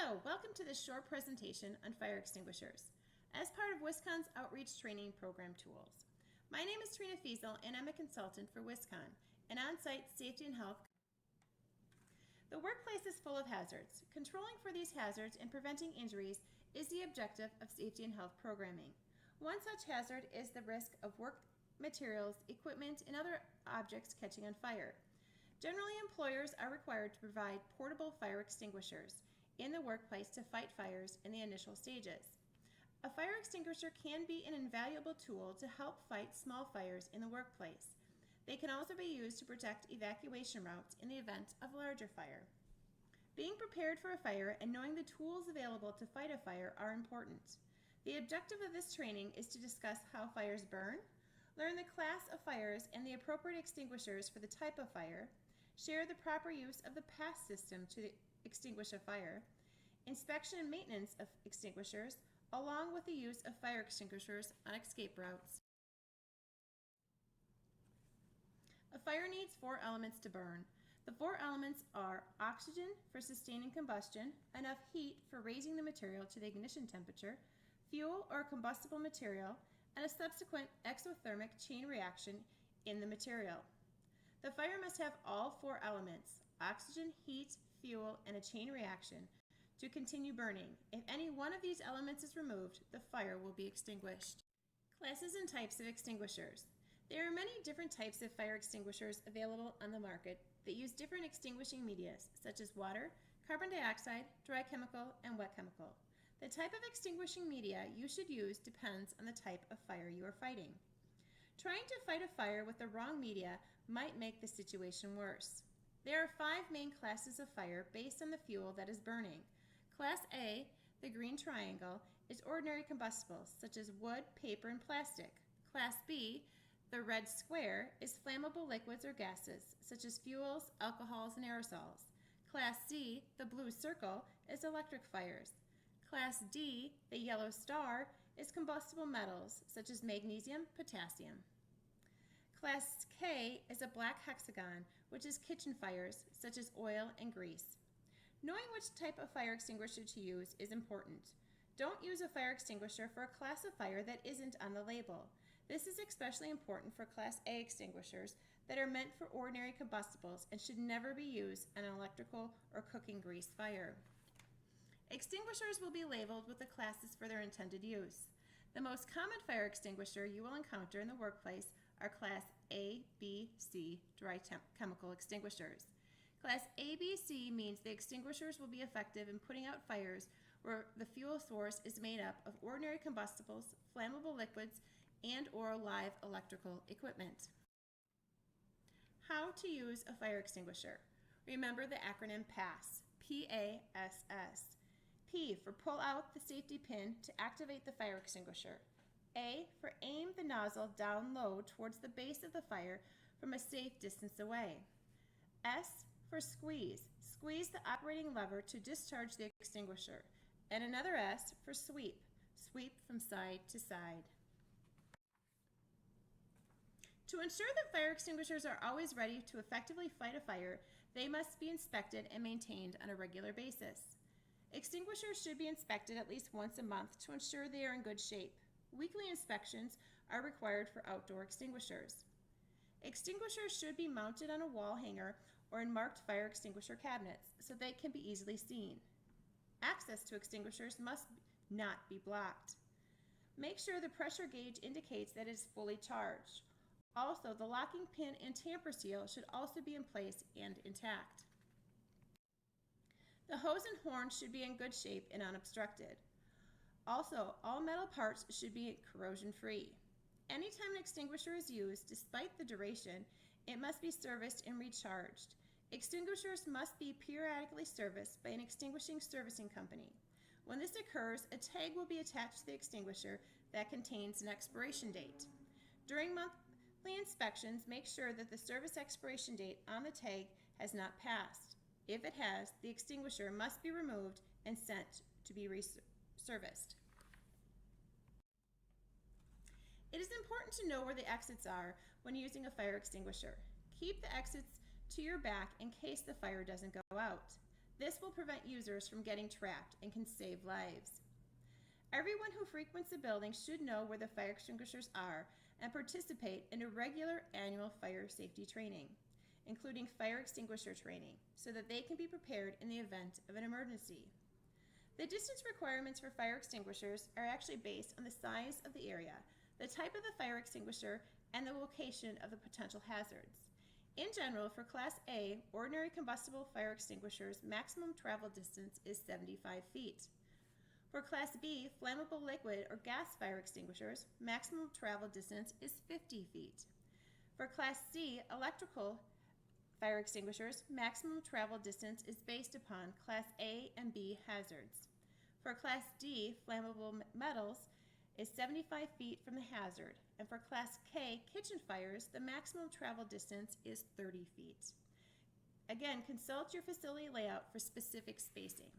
Hello, welcome to this short presentation on fire extinguishers as part of WisCon's Outreach Training Program Tools. My name is Trina Fiesel and I'm a consultant for WisCon, an on-site safety and health. The workplace is full of hazards. Controlling for these hazards and preventing injuries is the objective of safety and health programming. One such hazard is the risk of work materials, equipment, and other objects catching on fire. Generally, employers are required to provide portable fire extinguishers in the workplace to fight fires in the initial stages. A fire extinguisher can be an invaluable tool to help fight small fires in the workplace. They can also be used to protect evacuation routes in the event of a larger fire. Being prepared for a fire and knowing the tools available to fight a fire are important. The objective of this training is to discuss how fires burn, learn the class of fires and the appropriate extinguishers for the type of fire, share the proper use of the pass system to extinguish a fire, inspection and maintenance of extinguishers, along with the use of fire extinguishers on escape routes. A fire needs 4 elements to burn. The 4 elements are oxygen for sustaining combustion, enough heat for raising the material to the ignition temperature, fuel or combustible material, and a subsequent exothermic chain reaction in the material. The fire must have all 4 elements, oxygen, heat, fuel, and a chain reaction, to continue burning. If any one of these elements is removed, the fire will be extinguished. Classes and types of extinguishers. There are many different types of fire extinguishers available on the market that use different extinguishing media, such as water, carbon dioxide, dry chemical, and wet chemical. The type of extinguishing media you should use depends on the type of fire you are fighting. Trying to fight a fire with the wrong media might make the situation worse. There are 5 main classes of fire based on the fuel that is burning. Class A, the green triangle, is ordinary combustibles such as wood, paper, and plastic. Class B, the red square, is flammable liquids or gases such as fuels, alcohols, and aerosols. Class C, the blue circle, is electric fires. Class D, the yellow star, is combustible metals such as magnesium, potassium. Class K is a black hexagon, which is kitchen fires such as oil and grease. Knowing which type of fire extinguisher to use is important. Don't use a fire extinguisher for a class of fire that isn't on the label. This is especially important for Class A extinguishers that are meant for ordinary combustibles and should never be used on an electrical or cooking grease fire. Extinguishers will be labeled with the classes for their intended use. The most common fire extinguisher you will encounter in the workplace are Class A, B, C dry chemical extinguishers. Class A, B, C means the extinguishers will be effective in putting out fires where the fuel source is made up of ordinary combustibles, flammable liquids, and or live electrical equipment. How to use a fire extinguisher. Remember the acronym PASS, P-A-S-S. P for pull out the safety pin to activate the fire extinguisher. A for aim the nozzle down low towards the base of the fire from a safe distance away. S for squeeze. Squeeze the operating lever to discharge the extinguisher. And another S for sweep. Sweep from side to side. To ensure that fire extinguishers are always ready to effectively fight a fire, they must be inspected and maintained on a regular basis. Extinguishers should be inspected at least once a month to ensure they are in good shape. Weekly inspections are required for outdoor extinguishers. Extinguishers should be mounted on a wall hanger or in marked fire extinguisher cabinets so they can be easily seen. Access to extinguishers must not be blocked. Make sure the pressure gauge indicates that it is fully charged. Also, the locking pin and tamper seal should also be in place and intact. The hose and horn should be in good shape and unobstructed. Also, all metal parts should be corrosion-free. Anytime an extinguisher is used, despite the duration, it must be serviced and recharged. Extinguishers must be periodically serviced by an extinguishing servicing company. When this occurs, a tag will be attached to the extinguisher that contains an expiration date. During monthly inspections, make sure that the service expiration date on the tag has not passed. If it has, the extinguisher must be removed and sent to be serviced. It is important to know where the exits are when using a fire extinguisher. Keep the exits to your back in case the fire doesn't go out. This will prevent users from getting trapped and can save lives. Everyone who frequents a building should know where the fire extinguishers are and participate in a regular annual fire safety training, including fire extinguisher training, so that they can be prepared in the event of an emergency. The distance requirements for fire extinguishers are actually based on the size of the area, the type of the fire extinguisher, and the location of the potential hazards. In general, for Class A, ordinary combustible fire extinguishers, maximum travel distance is 75 feet. For Class B, flammable liquid or gas fire extinguishers, maximum travel distance is 50 feet. For Class C, electrical fire extinguishers, maximum travel distance is based upon Class A and B hazards. For Class D, flammable metals is 75 feet from the hazard, and for Class K, kitchen fires, the maximum travel distance is 30 feet. Again, consult your facility layout for specific spacing.